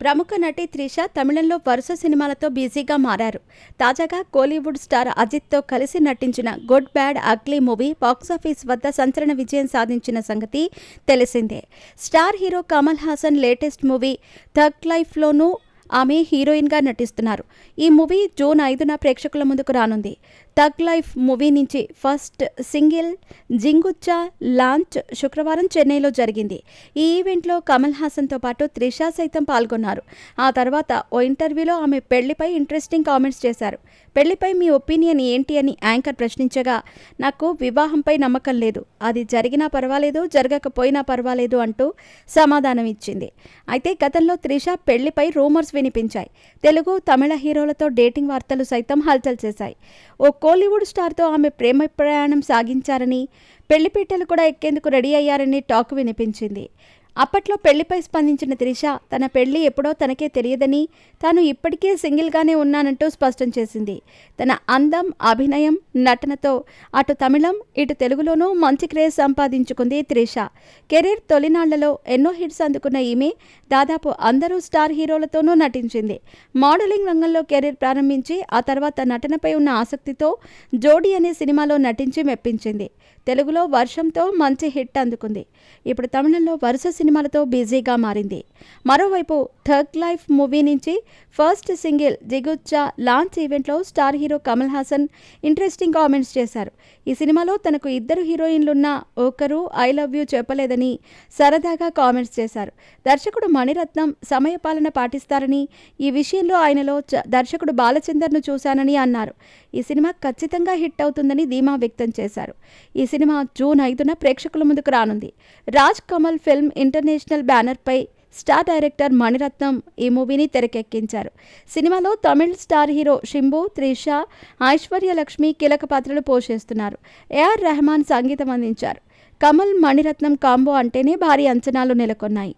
ప్రముఖ నటి త్రిష తమిళంలో వరుస సినిమాలతో బిజీగా మారారు. తాజాగా కోలీవుడ్ స్టార్ అజిత్తో కలిసి నటించిన good bad ugly movie box office వద్ద సంచలన విజయం సాధించిన సంగతి తెలిసిందే. Star hero Kamal Haasan latest movie thug లైఫ్లోనూ ఆమె హీరోయిన్గా నటిస్తున్నారు. ఈ మూవీ జూన్ 5న ప్రేక్షకుల ముందుకు రానుంది. థగ్ లైఫ్ మూవీ నుంచి ఫస్ట్ సింగిల్ జింగుచ్చా లాంచ్ శుక్రవారం చెన్నైలో జరిగింది. ఈ ఈవెంట్లో కమల్ హాసన్తో పాటు త్రిష సైతం పాల్గొన్నారు. ఆ తర్వాత ఓ ఇంటర్వ్యూలో ఆమె పెళ్లిపై ఇంట్రెస్టింగ్ కామెంట్స్ చేశారు. పెళ్లిపై మీ ఒపీనియన్ ఏంటి అని యాంకర్ ప్రశ్నించగా, నాకు వివాహంపై నమ్మకం లేదు, అది జరిగినా పర్వాలేదు, జరగకపోయినా పర్వాలేదు అంటూ సమాధానం ఇచ్చింది. అయితే గతంలో త్రిష పెళ్లిపై రూమర్స్ వినిపించాయి. తెలుగు, తమిళ హీరోలతో డేటింగ్ వార్తలు సైతం హల్చల్ చేశాయి. ఓ కోలీవుడ్ స్టార్తో ఆమె ప్రేమ ప్రయాణం సాగించారని, పెళ్లిపీటలు కూడా ఎక్కేందుకు రెడీ అయ్యారని టాక్ వినిపించింది. అప్పట్లో పెళ్లిపై స్పందించిన త్రిష తన పెళ్లి ఎప్పుడో తనకే తెలియదని, తాను ఇప్పటికే సింగిల్గానే ఉన్నానంటూ స్పష్టం చేసింది. తన అందం, అభినయం, నటనతో అటు తమిళం, ఇటు తెలుగులోనూ మంచి క్రేజ్ సంపాదించుకుంది త్రిష. కెరీర్ తొలినాళ్లలో ఎన్నో హిట్స్ అందుకున్న ఈమె దాదాపు అందరూ స్టార్ హీరోలతోనూ నటించింది. మోడలింగ్ రంగంలో కెరీర్ ప్రారంభించి ఆ తర్వాత నటనపై ఉన్న ఆసక్తితో జోడీ అనే సినిమాలో నటించి మెప్పించింది. తెలుగులో వర్షంతో మంచి హిట్ అందుకుంది. ఇప్పుడు తమిళంలో వరుస సినిమాలతో బిజీగా మారింది. మరోవైపు థగ్ లైఫ్ మూవీ నుంచి ఫస్ట్ సింగిల్ జిగుచ్చా లాంచ్ ఈవెంట్లో star hero Kamal Haasan interesting comments చేశారు. ఈ సినిమాలో తనకు ఇద్దరు హీరోయిన్లున్నా ఒకరు ఐ లవ్ యూ చెప్పలేదని సరదాగా కామెంట్స్ చేశారు. దర్శకుడు మణిరత్నం సమయపాలన పాటిస్తారని, ఈ విషయంలో ఆయనలో దర్శకుడు బాలచందర్ను చూశానని అన్నారు. ఈ సినిమా ఖచ్చితంగా హిట్ అవుతుందని ధీమా వ్యక్తం చేశారు. ఈ సినిమా జూన్ 5న ప్రేక్షకుల ముందుకు రానుంది. రాజ్ కమల్ ఫిల్మ్ ఇంటర్నేషనల్ బ్యానర్పై స్టార్ డైరెక్టర్ మణిరత్నం ఈ మూవీని తెరకెక్కించారు. సినిమాలో తమిళ్ స్టార్ హీరో శింబు, త్రిష, ఐశ్వర్య లక్ష్మి కీలక పాత్రలు పోషిస్తున్నారు. ఏఆర్ రెహమాన్ సంగీతం అందించారు. కమల్, మణిరత్నం కాంబో అంటేనే భారీ అంచనాలు నెలకొన్నాయి.